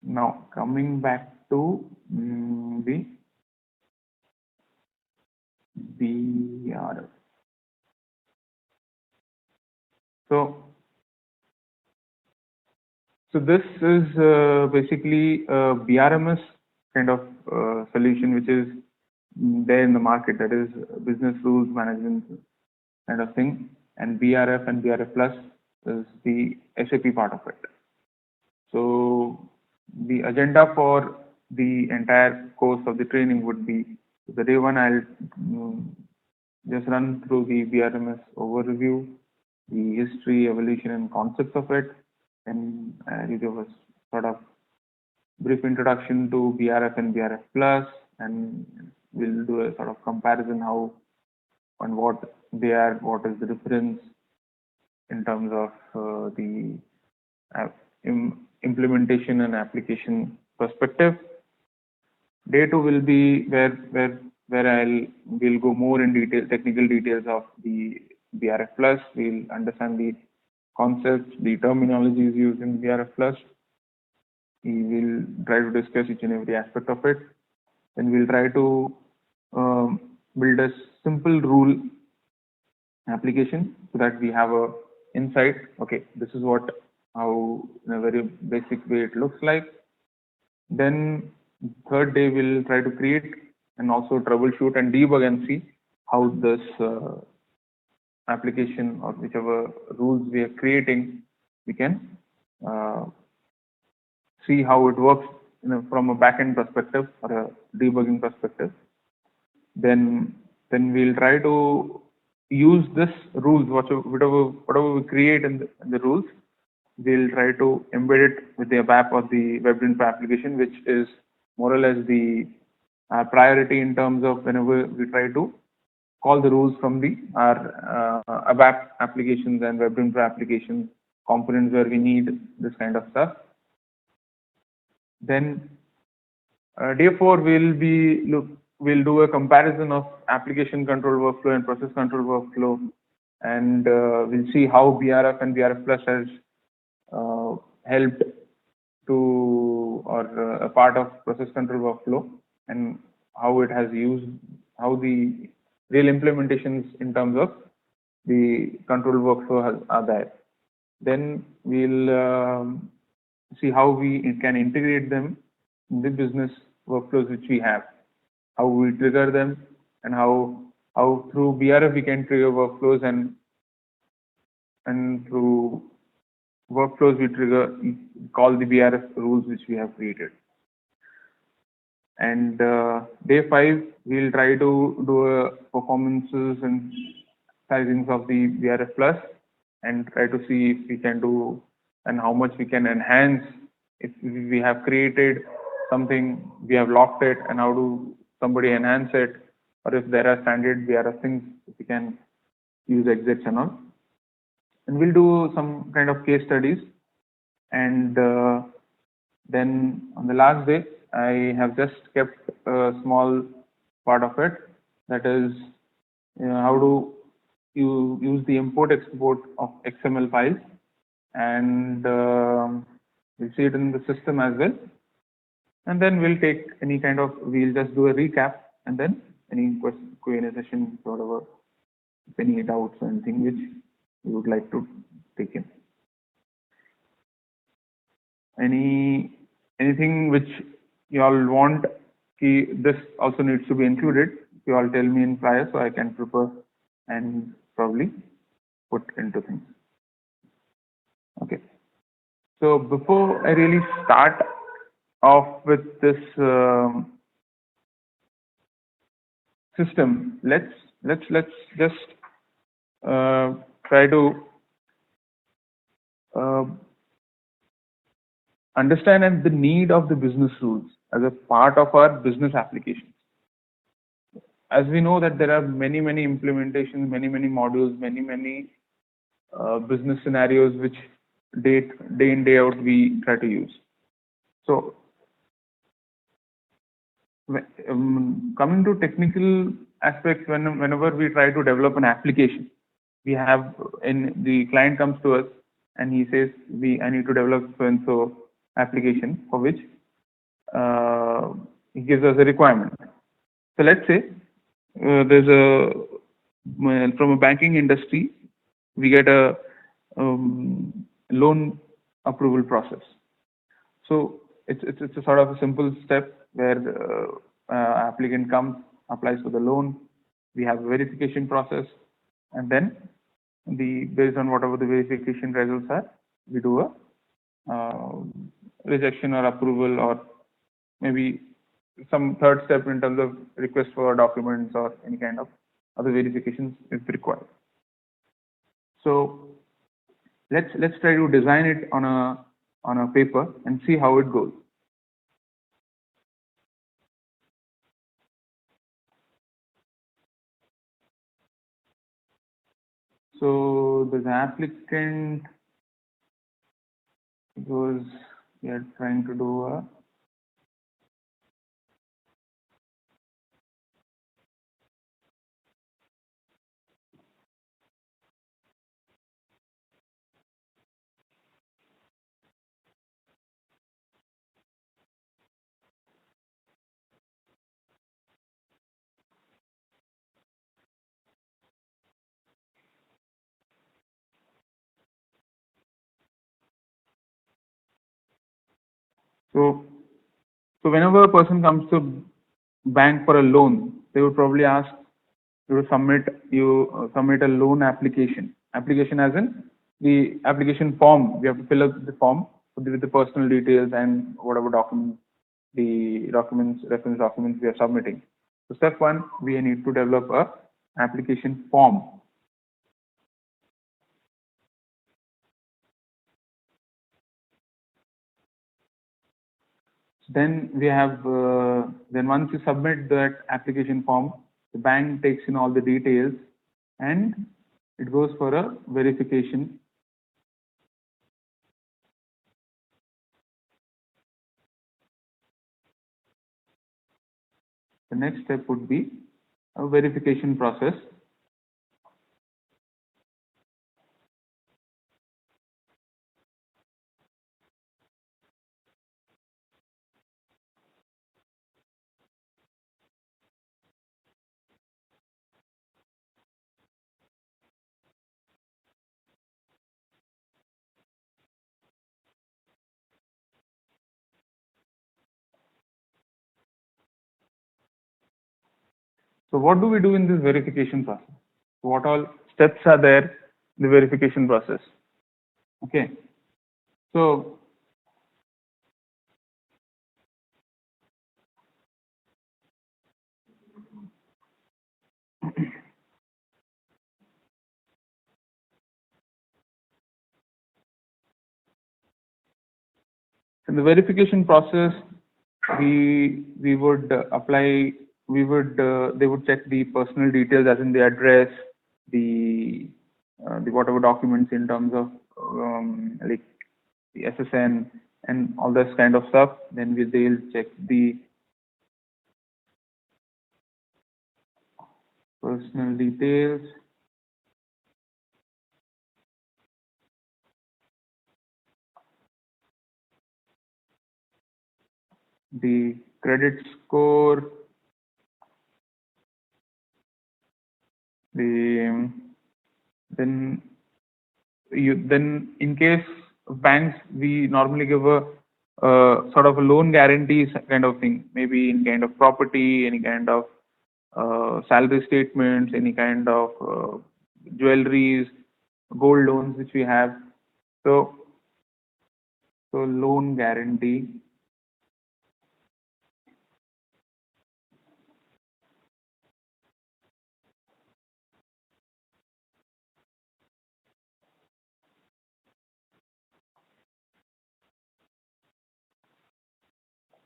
Now coming back to the BRF. So this is basically a BRMS kind of solution which is there in the market, that is business rules management kind of thing, and BRF and BRF Plus is the SAP part of it. So the agenda for the entire course of the training would be, the day one I'll just run through the BRMS overview, the history, evolution, and concepts of it, and you give us sort of brief introduction to BRF and BRF Plus, and we'll do a sort of comparison how and what they are, what is the difference in terms of the implementation and application perspective. Day two will be where we'll go more in detail, technical details of the BRF Plus. We'll understand the concepts, the terminologies used in BRF Plus. We will try to discuss each and every aspect of it. Then we'll try to build a simple rule application so that we have a insight. Okay, this is how in a very basic way it looks like. Then third day we'll try to create and also troubleshoot and debug and see how this application or whichever rules we are creating, we can see how it works from a backend perspective or a debugging perspective. Then we'll try to use this rules, whatever we create in the rules, we'll try to embed it with the ABAP or the WebInfo application, which is more or less the priority in terms of whenever we try to call the rules from our ABAP applications and WebInfo application components where we need this kind of stuff. Then day 4 we'll do a comparison of application control workflow and process control workflow, and we'll see how BRF and BRF Plus has helped to or a part of process control workflow, and how it has used, how the real implementations in terms of the control workflow are there. Then we'll see how we can integrate them in the business workflows which we have, how we trigger them, and how through BRF we can trigger workflows, and through workflows we call the BRF rules which we have created. And day 5 we'll try to do performances and sizings of the BRF Plus, and try to see if we can do and how much we can enhance. If we have created something, we have locked it, and how do somebody enhance it, or if there are standard BRF things, we can use exits and all. And we'll do some kind of case studies. And then on the last day, I have just kept a small part of it, that is how do you use the import export of XML files, and we'll see it in the system as well. And then we'll take we'll just do a recap, and then any Q&A session, whatever, if any doubts or anything which you would like to take in. Anything which you all want, this also needs to be included. You all tell me in prior, so I can prepare and probably put into things. Okay. So before I really start off with this system, let's just try to understand the need of the business rules as a part of our business applications. As we know that there are many implementations, many modules, many business scenarios which day in day out we try to use. So coming to technical aspects, whenever we try to develop an application, we have the client comes to us and he says, I need to develop so and so application for which he gives us a requirement. So let's say there's from a banking industry, we get a loan approval process. So it's a sort of a simple step where the applicant comes, applies for the loan. We have a verification process, and then based on whatever the verification results are, we do a rejection or approval, or maybe some third step in terms of request for documents or any kind of other verifications if required. So let's try to design it on a paper and see how it goes. So the applicant goes, we are trying to do a so whenever a person comes to bank for a loan, they would probably ask you to submit a loan application. Application as in the application form. We have to fill up the form with the personal details and whatever documents, reference documents we are submitting. So step one, we need to develop a application form. Then we have, then once you submit that application form, the bank takes in all the details and it goes for a verification. The next step would be a verification process. So what do we do in this verification process? What all steps are there in the verification process? Okay. So in the verification process, we would apply, they would check the personal details, as in the address, the whatever documents in terms of like the SSN and all this kind of stuff. Then they'll check the personal details. The credit score, then in case of banks, we normally give a sort of a loan guarantee kind of thing, maybe in kind of property, any kind of salary statements, any kind of jewelries, gold loans which we have. So loan guarantee.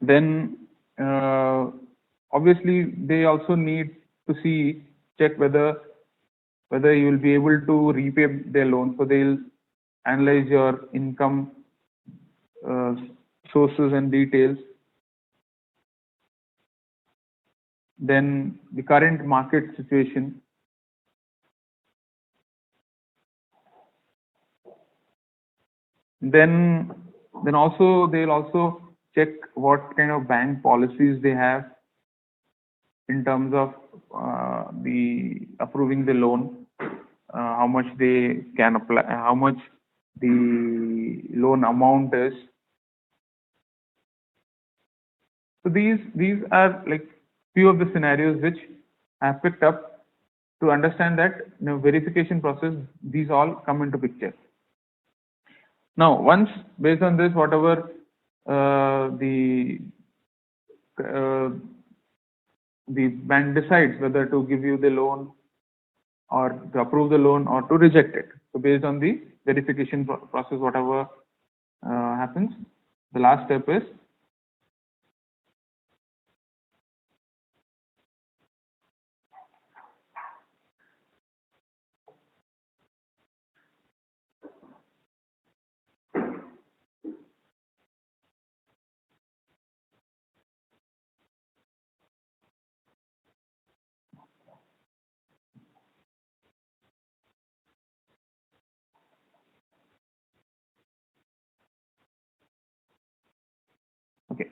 Then obviously they also need to check whether you will be able to repay their loan. So they'll analyze your income sources and details. Then the current market situation. Then Then also they'll also check what kind of bank policies they have in terms of the approving the loan, how much they can apply, how much the loan amount is. So these are like few of the scenarios which I have picked up to understand that in a verification process these all come into picture. Now once based on this, whatever uh, the bank decides whether to give you the loan or to approve the loan or to reject it. So based on the verification process, whatever happens, the last step is okay.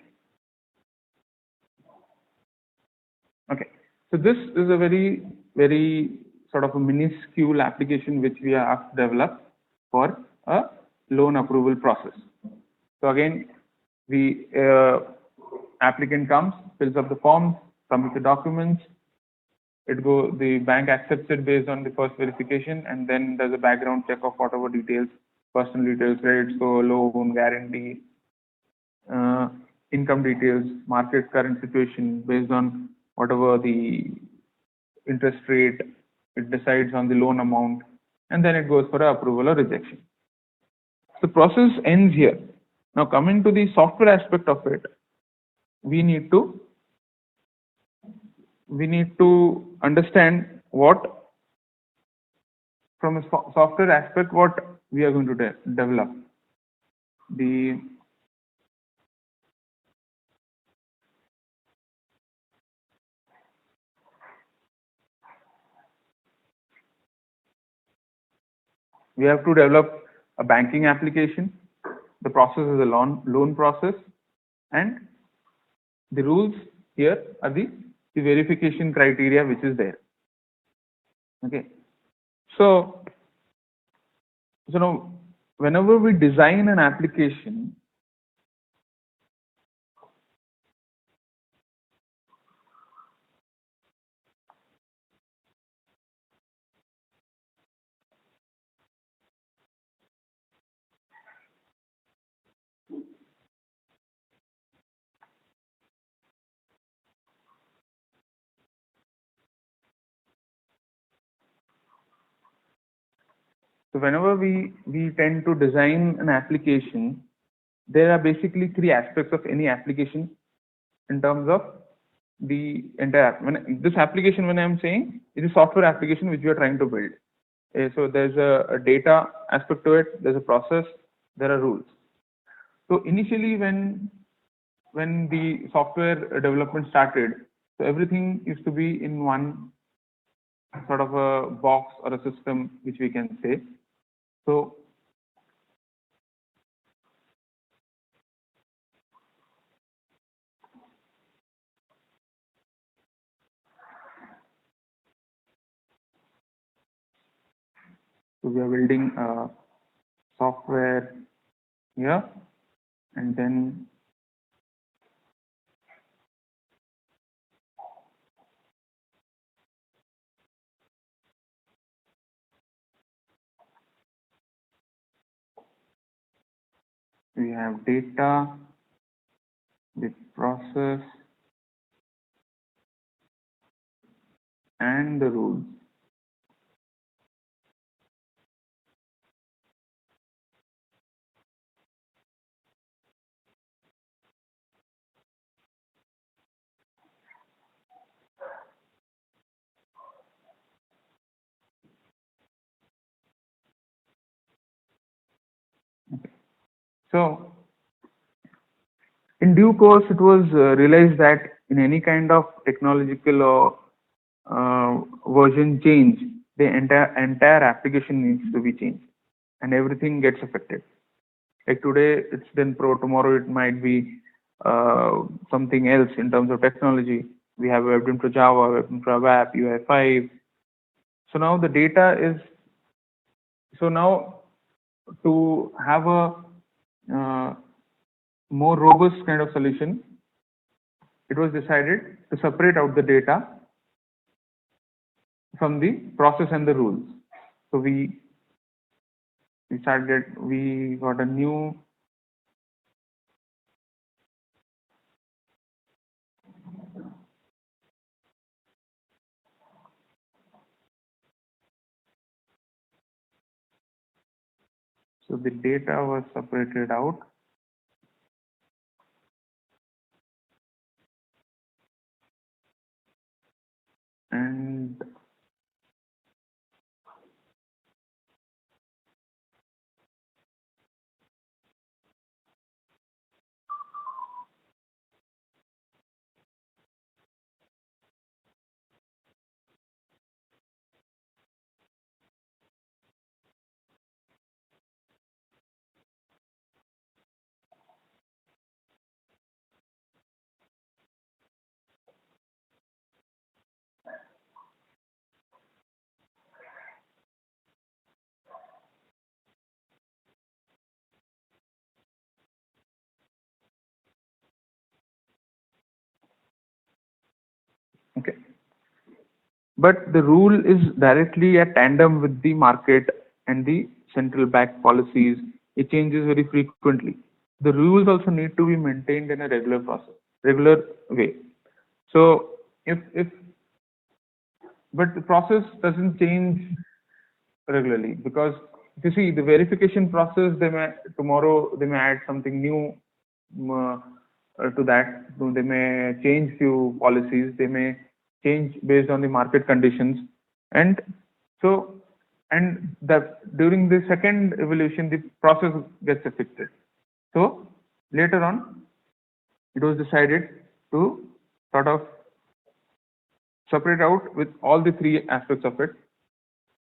Okay. So this is a very sort of a minuscule application which we have developed for a loan approval process. So again, the applicant comes, fills up the forms, submits the documents. The bank accepts it based on the first verification, and then does a background check of whatever details, personal details, credit score, loan guarantee, uh, income details, market current situation based on whatever the interest rate, it decides on the loan amount, and then it goes for approval or rejection. The process ends here. Now coming to the software aspect of it, we need to understand what, from a software aspect, what we are going to develop. We have to develop a banking application. The process is a loan process, and the rules here are the verification criteria which is there. Okay. So now whenever we design an application, so whenever we tend to design an application, there are basically three aspects of any application in terms of the entire. When this application, when I'm saying, is a software application which we are trying to build. So there's a data aspect to it, there's a process, there are rules. So initially when the software development started, so everything used to be in one sort of a box or a system which we can say. So we are building software here, and then we have data, the process, and the rules. Okay. So in due course, it was realized that in any kind of technological or version change, the entire application needs to be changed, and everything gets affected. Like today it's then Pro, tomorrow it might be something else in terms of technology. We have WebDim to Java, WebDim to Web, UI5. So now the data is, so now to have a more robust kind of solution, it was decided to separate out the data from the process and the rules. So we got a new so the data was separated out. And okay, but the rule is directly a tandem with the market and the central bank policies. It changes very frequently. The rules also need to be maintained in a regular way. So if but the process doesn't change regularly, because if you see the verification process, they may tomorrow they may add something new to that. So they may change few policies. They may change based on the market conditions, and so and that during the second evolution, the process gets affected. So later on, it was decided to sort of separate out with all the three aspects of it.